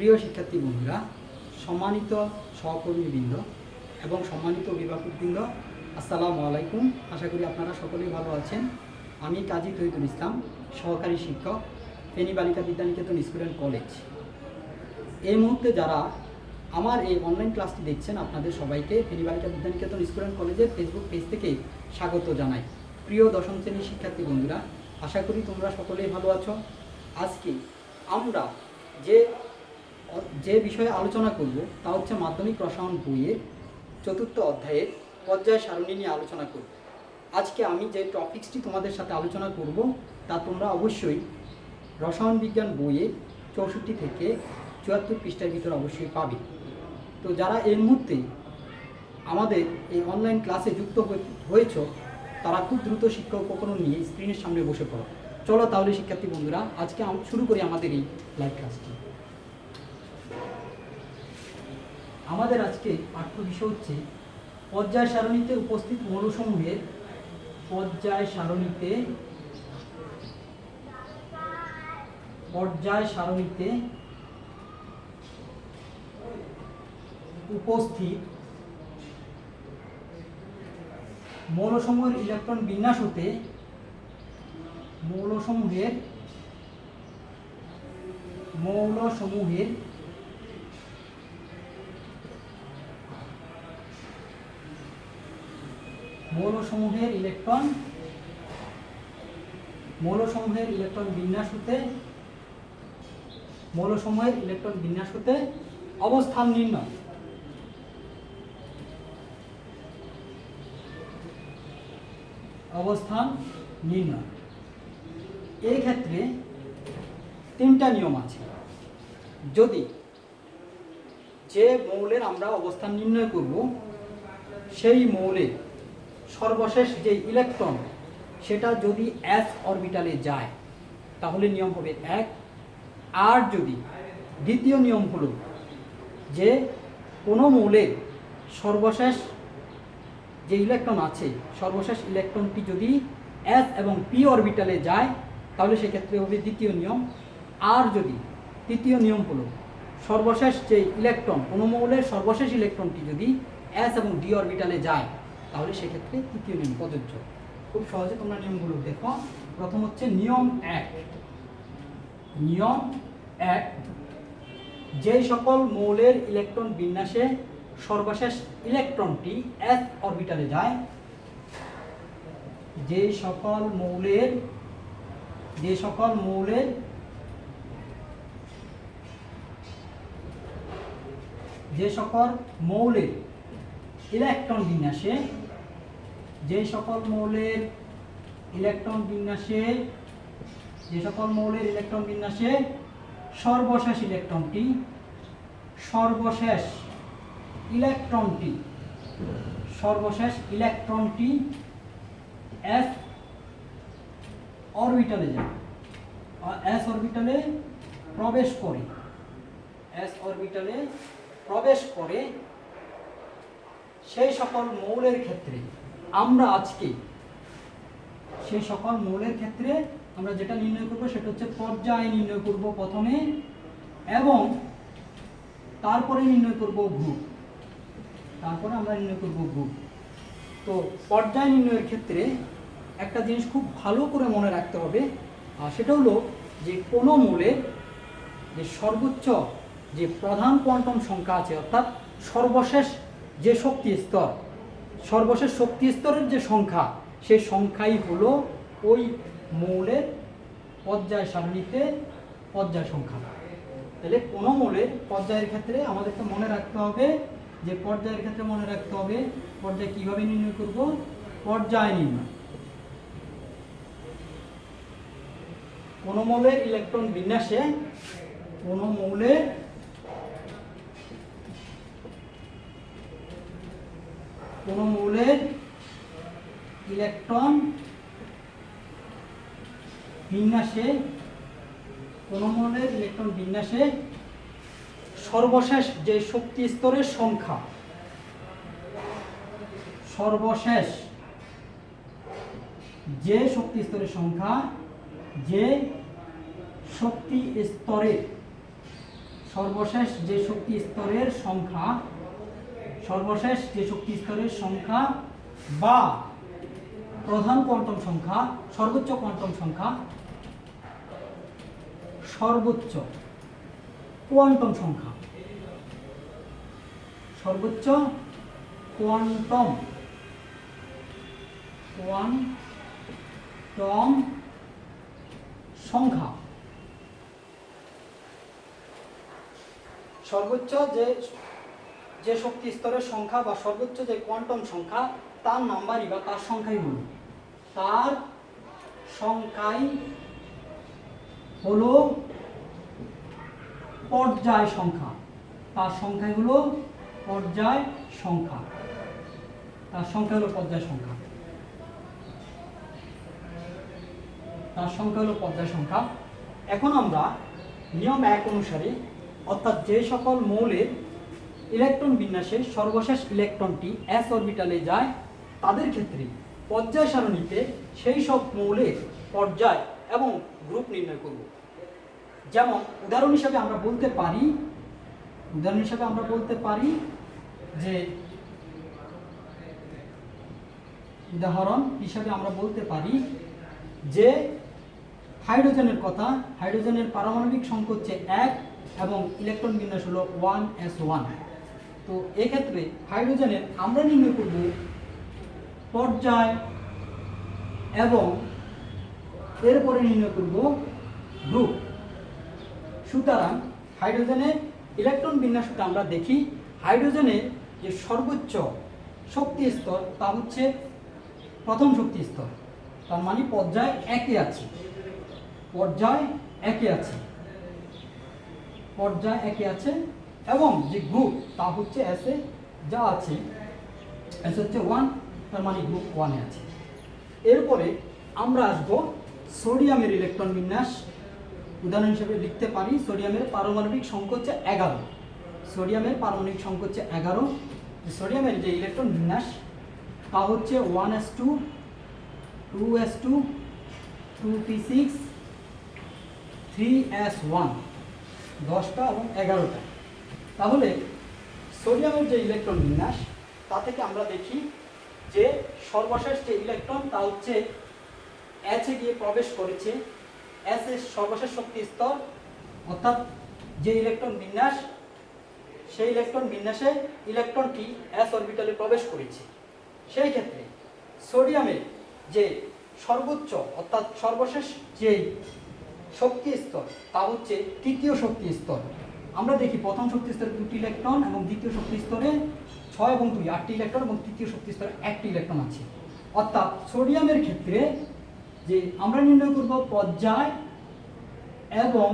প্রিয় শিক্ষার্থী বন্ধুরা, সম্মানিত সহকর্মীবৃন্দ এবং সম্মানিত অভিভাবকবৃন্দ, আসসালামু আলাইকুম। আশা করি আপনারা সকলেই ভালো আছেন। আমি কাজী তহিদুল ইসলাম, সহকারী শিক্ষক, ফেনী বালিকা বিদ্যানিকেতন স্কুল অ্যান্ড কলেজ। এই মুহূর্তে যারা আমার এই অনলাইন ক্লাসটি দেখছেন, আপনাদের সবাইকে ফেনী বালিকা বিদ্যানিকেতন স্কুল অ্যান্ড কলেজের ফেসবুক পেজ থেকে স্বাগত জানাই। প্রিয় দশম শ্রেণীর শিক্ষার্থী বন্ধুরা, আশা করি তোমরা সকলেই ভালো আছো। আজকে আমরা যে বিষয়ে আলোচনা করব তা হচ্ছে মাধ্যমিক রসায়ন বইয়ের 4th অধ্যায়ের পর্যায় সারণী নিয়ে আলোচনা করব। আজকে আমি যে টপিকসটি তোমাদের সাথে আলোচনা করব তা তোমরা অবশ্যই রসায়ন বিজ্ঞান বইয়ে 64 থেকে 74 পৃষ্ঠার ভিতরে অবশ্যই পাবে। তো যারা এই মুহূর্তে আমাদের এই অনলাইন ক্লাসে যুক্ত হয়েছ, তারা খুব দ্রুত শিক্ষা উপকরণ নিয়ে স্ক্রিনের সামনে বসে পড়ো। চলো তাহলে শিক্ষার্থী বন্ধুরা, আজকে শুরু করি আমাদের এই লাইভ ক্লাসটি। আমাদের আজকে পাঠ্য বিষয় হচ্ছে পর্যায় সারণীতে উপস্থিত মৌলসমূহের উপস্থিত মৌলসমূহের ইলেকট্রন বিন্যাস হতে মৌলসমূহের ইলেকট্রন বিন্যাস হতে অবস্থান নির্ণয়। এই ক্ষেত্রে 3টা নিয়ম আছে। যদি যে মৌলের আমরা অবস্থান নির্ণয় করব সেই মৌলের সর্বশেষ যে ইলেকট্রন সেটা যদি s অরবিটালে যায় তাহলে নিয়ম হবে 1। আর যদি দ্বিতীয় নিয়ম হলো যে কোনো মৌলের সর্বশেষ যে ইলেকট্রন আছে সর্বশেষ ইলেকট্রনটি যদি s এবং p অরবিটালে যায় তাহলে সেক্ষেত্রে হবে দ্বিতীয় নিয়ম। আর যদি তৃতীয় নিয়ম হলো সর্বশেষ যে ইলেকট্রন, কোনো মৌলের সর্বশেষ ইলেকট্রনটি যদি s এবং d অরবিটালে যায় তাহলে সেক্ষেত্রে তৃতীয় নিয়ম প্রযোজ্য। খুব সহজে তোমরা নিয়মগুলো দেখো। প্রথম হচ্ছে নিয়ম 1। যেই সকল মৌলের ইলেকট্রন বিন্যাসে সর্বশেষ ইলেকট্রনটি s অরবিটালে যায়, যে সকল মৌলের ইলেকট্রন বিন্যাসে সর্বশেষ ইলেকট্রনটি s অরবিটালে যায়, s অরবিটালে প্রবেশ করে সেই সকল মৌলের ক্ষেত্রে আমরা আজকে আমরা যেটা নির্ণয় করব সেটা হচ্ছে পর্যায় নির্ণয় করব প্রথমে, এবং তারপরে নির্ণয় করব গ্রুপ। তো পর্যায় নির্ণয়ের ক্ষেত্রে একটা জিনিস খুব ভালো করে মনে রাখতে হবে, আর সেটা হলো যে কোনো মৌলের যে সর্বোচ্চ যে প্রধান কোয়ান্টাম সংখ্যা আছে, অর্থাৎ সর্বশেষ শক্তি স্তরের যে সংখ্যা, সেই সংখ্যাই হলো ওই মৌলের পর্যায় সারণীতে পর্যায় সংখ্যা। তাহলে কোনো মৌলের পর্যায়ের ক্ষেত্রে আমাদেরকে মনে রাখতে হবে যে পর্যায় কিভাবে নির্ণয় করব, পর্যায় নির্ণয়। কোনো মৌলের ইলেকট্রন বিন্যাসে সর্বশেষ যে শক্তি স্তরের সংখ্যা, যে শক্তি স্তরের সর্বশেষ যে শক্তি স্তরের সংখ্যা, সর্বশেষ যে শক্তি স্তরের সংখ্যা বা প্রধান কোয়ান্টাম সংখ্যা, সর্বোচ্চ কোয়ান্টাম সংখ্যা, সর্বোচ্চ কোয়ান্টাম সংখ্যা, সর্বোচ্চ কোয়ান্টাম সংখ্যা, সর্বোচ্চ যে শক্তি স্তরের সংখ্যা বা সর্বোচ্চ যে কোয়ান্টাম সংখ্যা তার নাম্বারই বা তার সংখ্যাই হলো পর্যায় সংখ্যা, তার সংখ্যাই হলো পর্যায় সংখ্যা, তার সংখ্যা হলো পর্যায় সংখ্যা, তার সংখ্যা হলো পর্যায় সংখ্যা। এখন আমরা নিয়ম 1 অনুসারে, অর্থাৎ যে সকল মৌলের ইলেকট্রন বিন্যাসে সর্বশেষ ইলেকট্রনটি s অরবিটালে যায় তাদের ক্ষেত্রে পর্যায় সারণীতে সেই সব মৌলের পর্যায় এবং গ্রুপ নির্ণয় করব। যেমন উদাহরণ হিসাবে আমরা বলতে পারি যে হাইড্রোজেনের কথা, হাইড্রোজেনের পারমাণবিক সংখ্যা হচ্ছে 1 এবং ইলেকট্রন বিন্যাস হলো 1s1। তো এক্ষেত্রে হাইড্রোজেনের আমরা নির্ণয় করব পর্যায় এবং এরপরে নির্ণয় করব গ্রুপ। সুতরাং হাইড্রোজেনের ইলেকট্রন বিন্যাসটা আমরা দেখি। হাইড্রোজেনের যে সর্বোচ্চ শক্তি স্তর তা হচ্ছে প্রথম শক্তি স্তর, তার মানে পর্যায় একে আছে, পর্যায় একে আছে এবং যে গ্রুপ তা হচ্ছে এস এ যা আছে, এস হচ্ছে 1, তার মানে গ্রুপ 1 এ আছে। এরপরে আমরা আসবো সোডিয়ামের ইলেকট্রন বিন্যাস। উদাহরণ হিসেবে লিখতে পারি সোডিয়ামের পারমাণবিক সংখ্যা হচ্ছে 11, সোডিয়ামের পারমাণবিক সংখ্যা হচ্ছে 11। সোডিয়ামের যে ইলেকট্রন বিন্যাস তা হচ্ছে 1s2, 2s2, 2p6, 3s1, 10টা এবং 11টা। তাহলে সোডিয়ামের যে ইলেকট্রন বিন্যাস তা থেকে আমরা দেখি যে সর্বশেষ যে ইলেকট্রন তা হচ্ছে H এ গিয়ে প্রবেশ করেছে, S এর সর্বশেষ শক্তি স্তর, অর্থাৎ যে ইলেকট্রন বিন্যাস সেই ইলেকট্রন বিন্যাসে ইলেকট্রনটি s অরবিটালে প্রবেশ করেছে। সেই ক্ষেত্রে সোডিয়ামের যে সর্বোচ্চ অর্থাৎ সর্বশেষ যে শক্তি স্তর তা হচ্ছে তৃতীয় শক্তি স্তর। আমরা দেখি প্রথম শক্তি স্তরে 2টি ইলেকট্রন এবং দ্বিতীয় শক্তি স্তরে 6 এবং 2 8টি ইলেকট্রন এবং তৃতীয় শক্তি স্তরে 1টি ইলেকট্রন আছে। অর্থাৎ সোডিয়ামের ক্ষেত্রে যে আমরা নির্ণয় করব পর্যায় এবং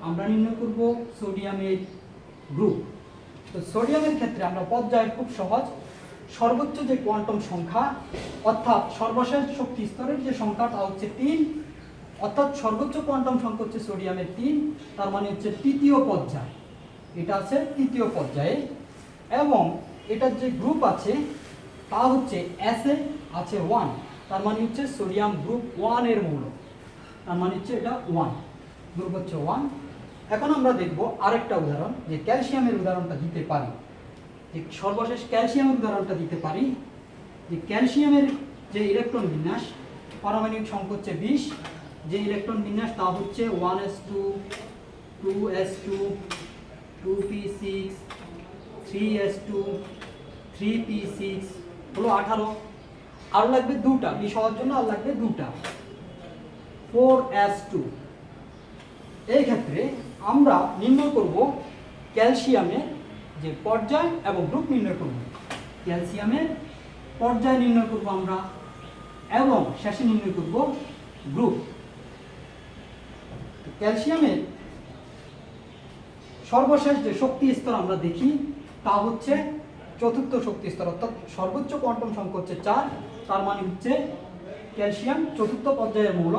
আমরা নির্ণয় করব সোডিয়ামের গ্রুপ। তো সোডিয়ামের ক্ষেত্রে আমরা পর্যায় খুব সহজ, সর্বোচ্চ যে কোয়ান্টাম সংখ্যা অর্থাৎ সর্বশেষ শক্তি স্তরের যে সংখ্যা তা হচ্ছে 3, অর্থাৎ সর্বোচ্চ কোয়ান্টাম সংখ্যা হচ্ছে সোডিয়ামের 3, তার মানে হচ্ছে তৃতীয় পর্যায়, এটা আছে তৃতীয় পর্যায়ে। এবং এটার যে গ্রুপ আছে তা হচ্ছে S এ আছে 1, তার মানে হচ্ছে সোডিয়াম গ্রুপ 1 এর মৌল, তার মানে হচ্ছে এটা 1, গ্রুপ হচ্ছে 1। এখন আমরা দেখব আরেকটা উদাহরণ, যে ক্যালসিয়ামের উদাহরণটা দিতে পারি, যে সর্বশেষ ক্যালসিয়ামের উদাহরণটা দিতে পারি। যে ক্যালসিয়ামের যে ইলেকট্রন বিন্যাস পারমাণবিক সংখ্যা হচ্ছে 20, যে ইলেকট্রন বিন্যাস তা হচ্ছে 1s2, 2s2, 2p6, 3s2, 3p6 হলো 18। আরও লাগবে 2টা, 20 হওয়ার জন্য আর লাগবে 2টা, 4s2। এই ক্ষেত্রে আমরা নির্ণয় করব ক্যালসিয়ামের যে পর্যায় এবং গ্রুপ নির্ণয় করব। ক্যালসিয়ামের পর্যায় নির্ণয় করব আমরা এবং শেষে নির্ণয় করব গ্রুপ। ক্যালসিয়ামের সর্বশেষ যে শক্তি স্তর আমরা দেখি তা হচ্ছে চতুর্থ শক্তি স্তর, অর্থাৎ সর্বোচ্চ কোয়ান্টাম সংখ্যা হচ্ছে 4, তার মানে হচ্ছে ক্যালসিয়াম চতুর্থ পর্যায়ের মৌল।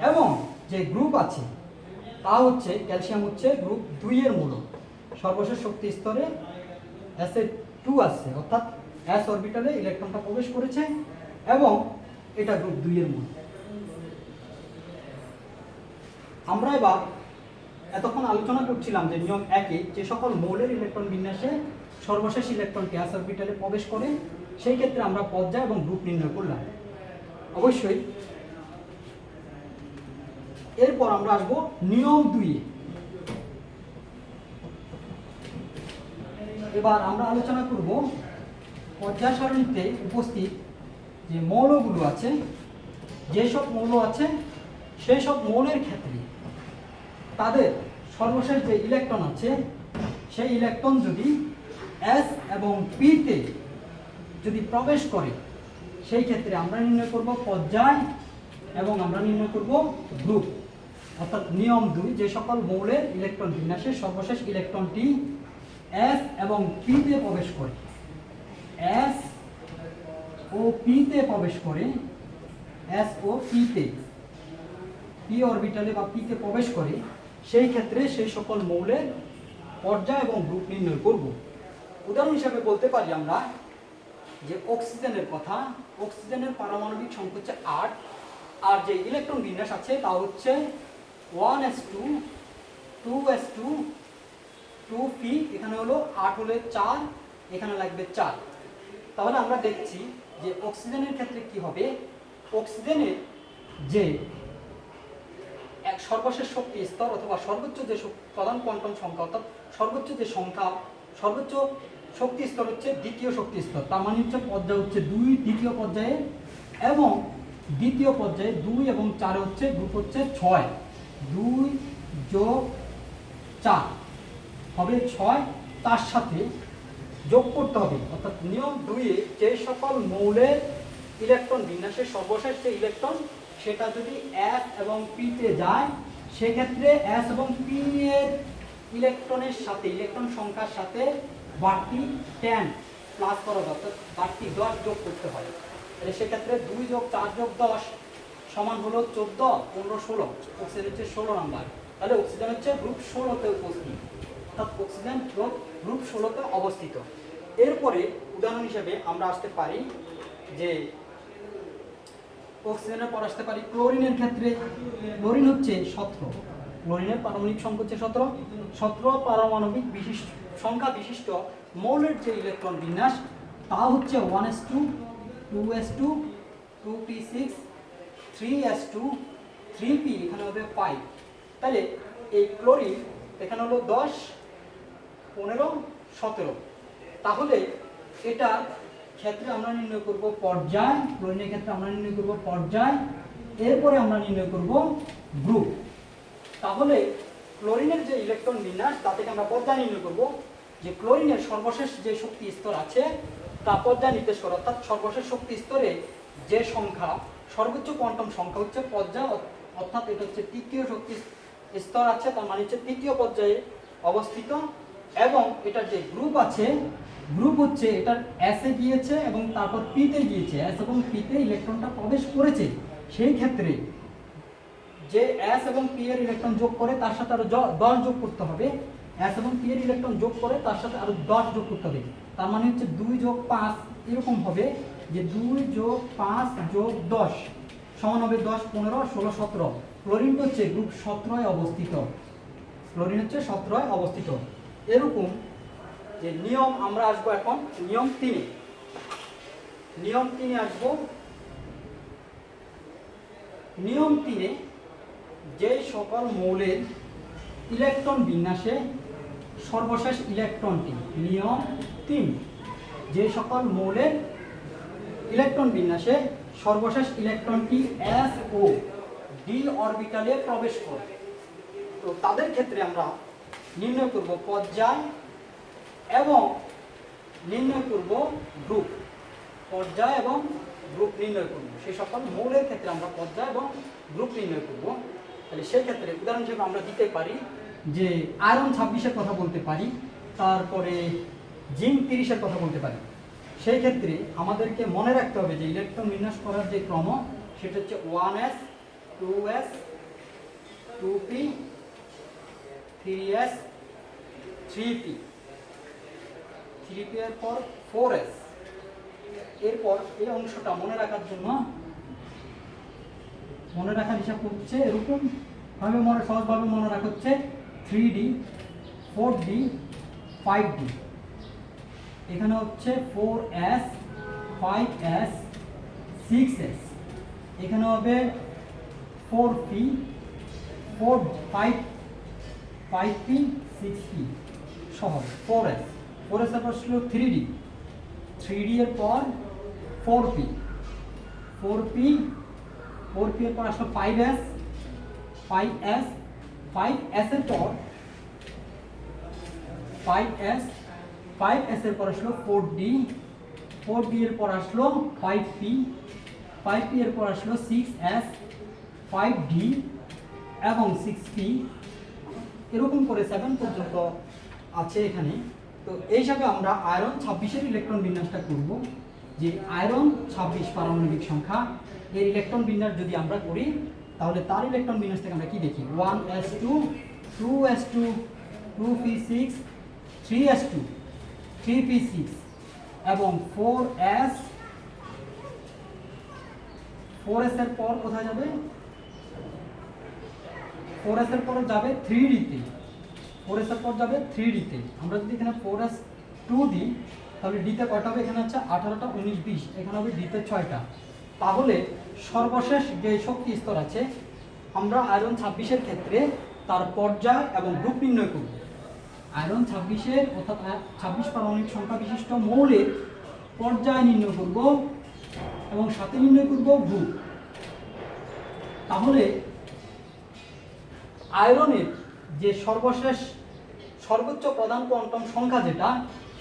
এবং যে গ্রুপ আছে তা হচ্ছে ক্যালসিয়াম হচ্ছে গ্রুপ 2 এর মৌল, সর্বশেষ শক্তি স্তরে Sa2 আছে, অর্থাৎ s অরবিটালে ইলেকট্রনটা প্রবেশ করেছে এবং এটা গ্রুপ 2 এর মৌল। আমরা এবার এতক্ষণ আলোচনা করছিলাম যে নিয়ম 1-এ যে সকল মৌলের ইলেকট্রন বিন্যাসে সর্বশেষ ইলেকট্রনটি s অরবিটালে প্রবেশ করে সেই ক্ষেত্রে আমরা পর্যায় এবং গ্রুপ নির্ণয় করলাম। অবশ্যই এরপর আমরা আসবো নিয়ম 2-এ। এবার আমরা আলোচনা করব পর্যায় সারণীতে উপস্থিত যে মৌলগুলো আছে, যেসব মৌল আছে সেই সব মৌলের ক্ষেত্রে তাদের সর্বশেষ যে ইলেকট্রন আছে সেই ইলেকট্রন যদি S এবং P তে যদি প্রবেশ করে সেই ক্ষেত্রে আমরা নির্ণয় করব পর্যায় এবং আমরা নির্ণয় করব গ্রুপ। অর্থাৎ নিয়ম 2, যে সকল মৌলের ইলেকট্রন বিন্যাসে সর্বশেষ ইলেকট্রনটি S এবং P তে প্রবেশ করে, S ও P তে প্রবেশ করে, S ও P তে P অরবিটালে বা P তে প্রবেশ করে সেই ক্ষেত্রে সেই সকল মৌলের পর্যায় এবং গ্রুপ নির্ণয় করব। উদাহরণ হিসাবে বলতে পারি আমরা যে অক্সিজেনের কথা। অক্সিজেনের পারমাণবিক সংখ্যা হচ্ছে 8, আর যে ইলেকট্রন বিন্যাস আছে তা হচ্ছে 1s2 2s2 2p। এখানে হলো 8 হলে 4, এখানে লাগবে 4। তাহলে আমরা দেখছি যে অক্সিজেনের ক্ষেত্রে কি হবে, অক্সিজেনের যে এক সর্বশেষ শক্তি স্তর অথবা সর্বোচ্চ যে প্রধান কোয়ান্টাম সংখ্যা, অর্থাৎ সর্বোচ্চ যে সংখ্যা, সর্বোচ্চ শক্তি স্তর হচ্ছে দ্বিতীয় শক্তি স্তর। তার মানে হচ্ছে পর্যায় হচ্ছে 2 দ্বিতীয় পর্যায়ে, এবং দ্বিতীয় পর্যায়ে 2 এবং 4 হচ্ছে গ্রুপ হচ্ছে 6। 2 যোগ 4 হবে 6, তার সাথে যোগ করতে হবে। অর্থাৎ নিয়ম 2-এ যে সকল মৌলের ইলেকট্রন বিন্যাসের সর্বশেষ যে ইলেকট্রন সেটা যদি S এবং P তে যায় সেক্ষেত্রে S এবং P এর ইলেকট্রনের সাথে, ইলেকট্রন সংখ্যার সাথে বাড়তি 10 প্লাস করা, অর্থাৎ বাড়তি 10 যোগ করতে হয়। তাহলে সেক্ষেত্রে 2 যোগ 4 যোগ 10 সমান হলো 14, 15, 16। অক্সিজেন হচ্ছে 16 নাম্বার। তাহলে অক্সিজেন হচ্ছে গ্রুপ 16-তে উপস্থিত, অর্থাৎ অক্সিজেন গ্রুপ 16-তে অবস্থিত। এরপরে উদাহরণ হিসেবে আমরা আসতে পারি যে অক্সিজেনের পর আসতে পারি ক্লোরিনের ক্ষেত্রে। ক্লোরিন হচ্ছে 17, ক্লোরিনের পারমাণবিক সংখ্যা হচ্ছে 17 পারমাণবিক সংখ্যা বিশিষ্ট মৌলের যে ইলেকট্রন বিন্যাস তা হচ্ছে 1s2 2s2 2p6 3s2 3p, এখানে হবে 5। তাহলে এই ক্লোরিন এখানে হলো 10 15 17। তাহলে এটার ক্ষেত্রে আমরা নির্ণয় করব পর্যায়, ক্লোরিনের ক্ষেত্রে আমরা নির্ণয় করব পর্যায়, এরপরে আমরা নির্ণয় করব গ্রুপ। তাহলে ক্লোরিনের যে ইলেকট্রন বিন্যাস তা থেকে আমরা পর্যায় নির্ণয় করব যে ক্লোরিনের সর্বশেষ যে শক্তি স্তর আছে তা পর্যায় নির্দেশ করে, অর্থাৎ সর্বশেষ শক্তি স্তরে যে সংখ্যা সর্বোচ্চ কোয়ান্টাম সংখ্যা হচ্ছে পর্যায়, অর্থাৎ এটা হচ্ছে তৃতীয় শক্তি স্তর আছে, তার মানে হচ্ছে তৃতীয় পর্যায়ে অবস্থিত। এবং এটার যে গ্রুপ আছে, গ্রুপ হচ্ছে এটার S এ গিয়েছে এবং তারপর P তে গিয়েছে, S এবং P তে ইলেকট্রনটা প্রবেশ করেছে। সেই ক্ষেত্রে যে S এবং P এর ইলেকট্রন যোগ করে তার সাথে আরো 10 যোগ করতে হবে। S এবং P এর ইলেকট্রন যোগ করে তার সাথে আরো 10 যোগ করতে হবে। তার মানে হচ্ছে 2 যোগ 5 এরকম হবে যে 2 যোগ 5 যোগ 10 সমান হবে 10 15 16 17। ক্লোরিন হচ্ছে গ্রুপ 17 এ অবস্থিত, ক্লোরিন হচ্ছে 17 এ অবস্থিত। এরকম যে নিয়ম আমরা আসবো এখন নিয়ম 3-এ। নিয়ম 3-এ আসবো। নিয়ম 3-এ যে সকল মৌলের ইলেকট্রন বিন্যাসে সর্বশেষ ইলেকট্রনটি, নিয়ম 3, যে সকল মৌলের ইলেকট্রন বিন্যাসে সর্বশেষ ইলেকট্রনটি S ও D অরবিটালে প্রবেশ করে, তো তাদের ক্ষেত্রে আমরা নির্ণয় করব পর্যায় এবং নির্ণয় করব গ্রুপ। পর্যায় এবং গ্রুপ নির্ণয় করব, সেই সকল মৌলের ক্ষেত্রে আমরা পর্যায় এবং গ্রুপ নির্ণয় করব। তাহলে সেই ক্ষেত্রে উদাহরণ হিসেবে আমরা দিতে পারি যে আয়রন 26-এর কথা বলতে পারি, তারপরে জিঙ্ক 30-এর কথা বলতে পারি। সেই ক্ষেত্রে আমাদেরকে মনে রাখতে হবে যে ইলেকট্রন বিন্যাস করার যে ক্রম সেটা হচ্ছে 1s 2s 2p 3s 3p, 3p এর পর 4s। এরপর এই অংশটা মনে রাখার জন্য মনে রাখার হিসাব হচ্ছে এরকম ভাবে সহজভাবে মনে রাখা হচ্ছে 3D 4D 5D, এখানে হচ্ছে 4s 5s 6s, এখানে হবে 4p 4 5 5p 6p সহ 4s 4s এর পর ছিল 3D 3D এর পর 4p 4p 4p এর পর আসলো 5s 5s 5s এর পর 5s 5s এর পর আসলো 4D 4D এর পর আসলো 5p 5p এর পর আসলো 6s 5D এবং 6p, এরকম করে 7 পর্যন্ত আছে এখানে। তো এই হিসাবে আমরা আয়রন 26 এর ইলেকট্রন বিন্যাসটা করব। যে আয়রন 26 পারমাণবিক সংখ্যা, এর ইলেকট্রন বিন্যাস যদি আমরা করি তাহলে তার ইলেকট্রন বিন্যাস থেকে আমরা কি দেখি 1s2 2s2 2p6 3s2 3p6 এবং 4s এর পর কোথায় যাবে 4s এর পর যাবে 3D তে 4s এর পর যাবে 3D তে। আমরা যদি এখানে 4s 2 দিই তাহলে D তে কয়টা হবে, এখানে হচ্ছে 18টা 19 20, এখানে হবে D তে 6টা। তাহলে সর্বশেষ যে শক্তি স্তর আছে আমরা আয়রন 26 এর ক্ষেত্রে তার পর্যায় এবং গ্রুপ নির্ণয় করব। আয়রন 26 এর অর্থাৎ 26 পারমাণবিক সংখ্যা বিশিষ্ট মৌলের পর্যায় নির্ণয় করব এবং সাথে নির্ণয় করব গ্রুপ। তাহলে আয়রনের যে সর্বোচ্চ প্রধান কোয়ান্টাম সংখ্যা যেটা,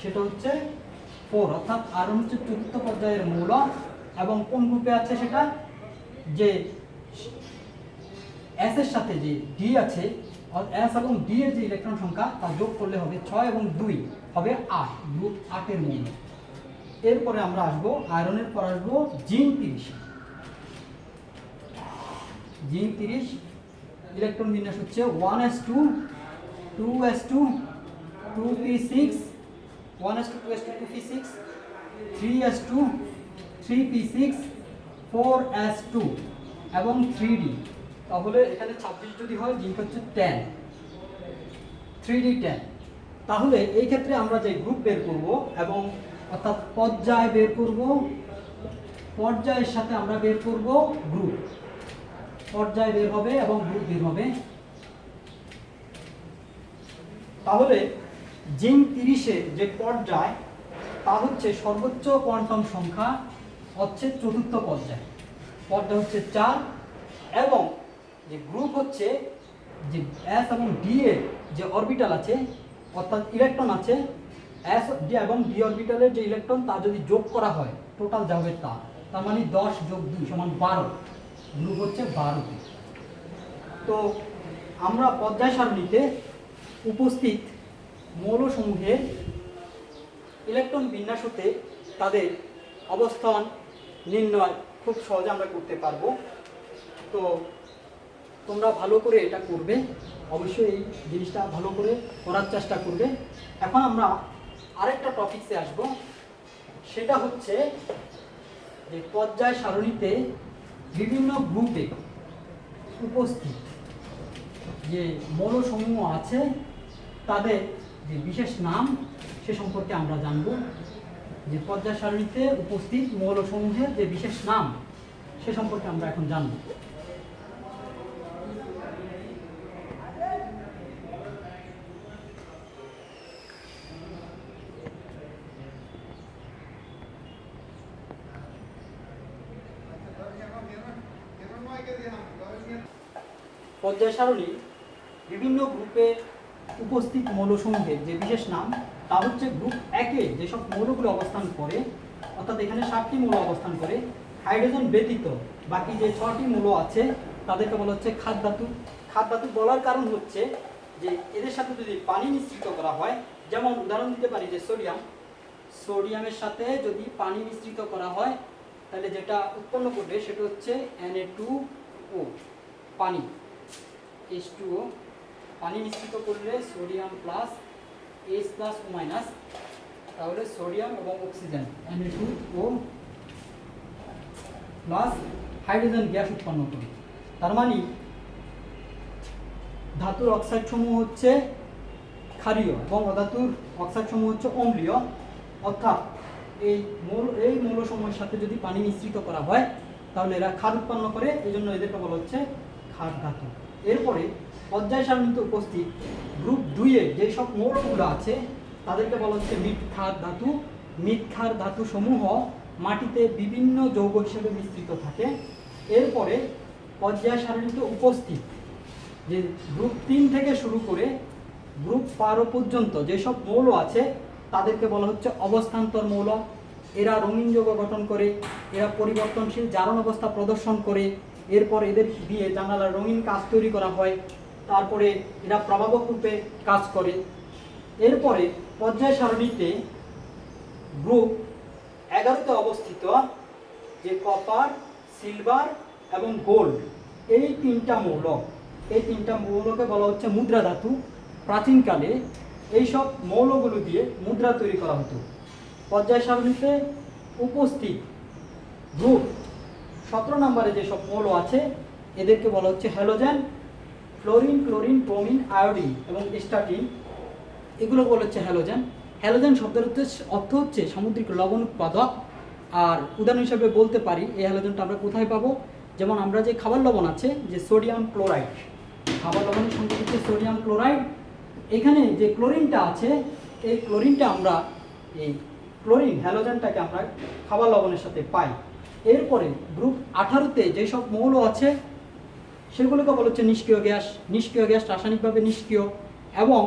সেটা হচ্ছে 4, অর্থাৎ আয়রন হচ্ছে চতুর্থ পর্যায়ের মৌল এবং কোন গ্রুপে আছে সেটা, যে S এর সাথে যে D আছে, S এবং D এর যে ইলেকট্রন সংখ্যা তা যোগ করলে হবে 6 এবং 2 হবে 8, গ্রুপ 8 এর মৌল। এরপরে আমরা আসবো আয়রনের পর আসবো জিঙ্ক 30। জিঙ্ক 30 ইলেকট্রন বিন্যাস হচ্ছে 1s2 2s2 2p6 1s2 2s2 2p6 3s2 3p6 4s2 এবং 3D। তাহলে এখানে 26 যদি হয়, জিঙ্ক হচ্ছে 10 3D 10। তাহলে এই ক্ষেত্রে আমরা যে গ্রুপ বের করব এবং অর্থাৎ পর্যায় বের করব, পর্যায়ের সাথে আমরা বের করব গ্রুপ, পর্যায় বের হবে এবং গ্রুপ বের হবে। তাহলে জিঙ্ক 30 এর যে পর্যায় তা হচ্ছে সর্বোচ্চ কোয়ান্টাম সংখ্যা হচ্ছে চতুর্থ পর্যায়, পর্যায় হচ্ছে 4 এবং যে গ্রুপ হচ্ছে যে S এবং D এর যে অরবিটাল আছে অর্থাৎ ইলেকট্রন আছে, S এবং D অরবিটালের যে ইলেকট্রন তা যদি যোগ করা হয় টোটাল যাবে তার মানে 10 যোগ 2 সমান 12, গ্রুপ হচ্ছে 12। তো আমরা পর্যায় সারণীতে উপস্থিত মৌলসমূহের ইলেকট্রন বিন্যাস হতে তাদের অবস্থান নির্ণয় খুব সহজে আমরা করতে পারবো। তো তোমরা ভালো করে এটা করবে, অবশ্যই এই জিনিসটা ভালো করে করার চেষ্টা করবে। এখন আমরা আরেকটা টপিকসে আসব, সেটা হচ্ছে যে পর্যায় সারণীতে বিভিন্ন গ্রুপে উপস্থিত যে মৌলসমূহ আছে তাদের যে বিশেষ নাম সে সম্পর্কে আমরা জানব। যে পর্যায় সারণীতে উপস্থিত মৌলসমূহের যে বিশেষ নাম সে সম্পর্কে আমরা এখন জানব। পর্যায় সারণী বিভিন্ন গ্রুপে উপস্থিত মৌলসমূহের যে বিশেষ নাম তা হচ্ছে গ্রুপ 1-এ যেসব মৌলগুলো অবস্থান করে, অর্থাৎ এখানে 7টি মৌল অবস্থান করে, হাইড্রোজেন ব্যতীত বাকি যে 6টি মৌল আছে তাদেরকে বলা হচ্ছে খাদ ধাতু। খাদ ধাতু বলার কারণ হচ্ছে যে এদের সাথে যদি পানি মিশ্রিত করা হয়, যেমন উদাহরণ দিতে পারি যে সোডিয়ামের সাথে যদি পানি মিশ্রিত করা হয় তাহলে যেটা উৎপন্ন করবে সেটা হচ্ছে Na2O, পানি, H2O। পানি মিশ্রিত করলে সোডিয়াম প্লাস H প্লাস ও মাইনাস, তাহলে সোডিয়াম এবং oxygen Na2O plus hydrogen gas উৎপন্ন করে। তার মানে ধাতুর অক্সাইড সমূহ হচ্ছে ক্ষারীয় এবং অধাতুর অক্সাইড সমূহ হচ্ছে অম্লীয়। অর্থাৎ এই মৌলসমূহের সাথে যদি পানি মিশ্রিত করা হয় তাহলে এরা ক্ষার উৎপন্ন করে, এই জন্য এদেরকে বলা হচ্ছে ক্ষার ধাতু। এরপরে পর্যায় সারণীতে উপস্থিত গ্রুপ 2-এ যেসব মৌলগুলো আছে তাদেরকে বলা হচ্ছে মৃৎ ক্ষার ধাতু। মৃৎ ক্ষার ধাতু সমূহ মাটিতে বিভিন্ন যৌগ হিসেবে মিশ্রিত থাকে। এরপরে পর্যায় সারণীতে উপস্থিত যে গ্রুপ 3 থেকে শুরু করে গ্রুপ 12 পর্যন্ত যেসব মৌল আছে তাদেরকে বলা হচ্ছে অবস্থান্তর মৌল। এরা রঙিন যৌগ গঠন করে, এরা পরিবর্তনশীল জারণ অবস্থা প্রদর্শন করে, এরপর এদের দিয়ে জানালার রঙিন কাঁচ তৈরি করা হয়, তারপরে এরা প্রভাবক রূপে কাজ করে। এরপরে পর্যায় সারণীতে গ্রুপ 11-তে অবস্থিত যে কপার, সিলভার এবং গোল্ড, এই তিনটা মৌলকে বলা হচ্ছে মুদ্রা ধাতু। প্রাচীনকালে এইসব মৌলগুলো দিয়ে মুদ্রা তৈরি করা হতো। পর্যায় সারণীতে উপস্থিত গ্রুপ 17 নম্বরে যেসব মৌল আছে এদেরকে বলা হচ্ছে halogen. Fluorine, chlorine, bromine, iodine এবং স্টাটিন, এগুলো বলা হচ্ছে হ্যালোজেন। হ্যালোজেন শব্দের অর্থ হচ্ছে সামুদ্রিক লবণ উৎপাদক। আর উদাহরণ হিসেবে বলতে পারি এই হ্যালোজেনটা আমরা কোথায় পাবো, যেমন আমরা যে খাবার লবণ আছে যে সোডিয়াম ক্লোরাইড, খাবার লবণের সংকেত হচ্ছে সোডিয়াম ক্লোরাইড। এখানে যে ক্লোরিনটা আছে এই ক্লোরিনটা আমরা এই ক্লোরিন হ্যালোজেনটাকে আমরা খাবার লবণের সাথে পাই। এরপরে গ্রুপ 18-তে যেসব মৌল আছে সেগুলোকে বলা হচ্ছে নিষ্ক্রিয় গ্যাস। নিষ্ক্রিয় গ্যাস রাসায়নিকভাবে নিষ্ক্রিয় এবং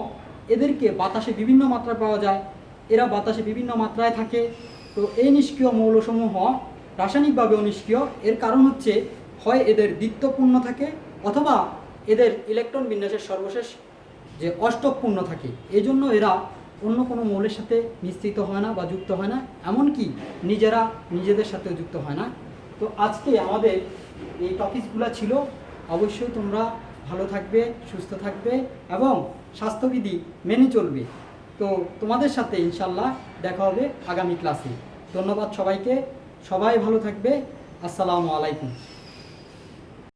এদেরকে বাতাসে বিভিন্ন মাত্রায় পাওয়া যায়, এরা বাতাসে বিভিন্ন মাত্রায় থাকে। তো এই নিষ্ক্রিয় মৌলসমূহ রাসায়নিকভাবেও নিষ্ক্রিয়। এর কারণ হচ্ছে হয় এদের দ্বিত্বপূর্ণ থাকে অথবা এদের ইলেকট্রন বিন্যাসের সর্বশেষ যে অষ্টকপূর্ণ থাকে, এই জন্য এরা অন্য কোনো মৌলের সাথে মিশ্রিত হয় না বা যুক্ত হয় না, এমনকি নিজেদের সাথেও যুক্ত হয় না। তো আজকে আমাদের এই টপিকসগুলো ছিল। অবশ্যই তোমরা ভালো থাকবে, সুস্থ থাকবে এবং স্বাস্থ্যবিধি মেনে চলবে। তো তোমাদের সাথে ইনশাল্লাহ দেখা হবে আগামী ক্লাসে। ধন্যবাদ সবাইকে, সবাই ভালো থাকবে। আসসালামু আলাইকুম।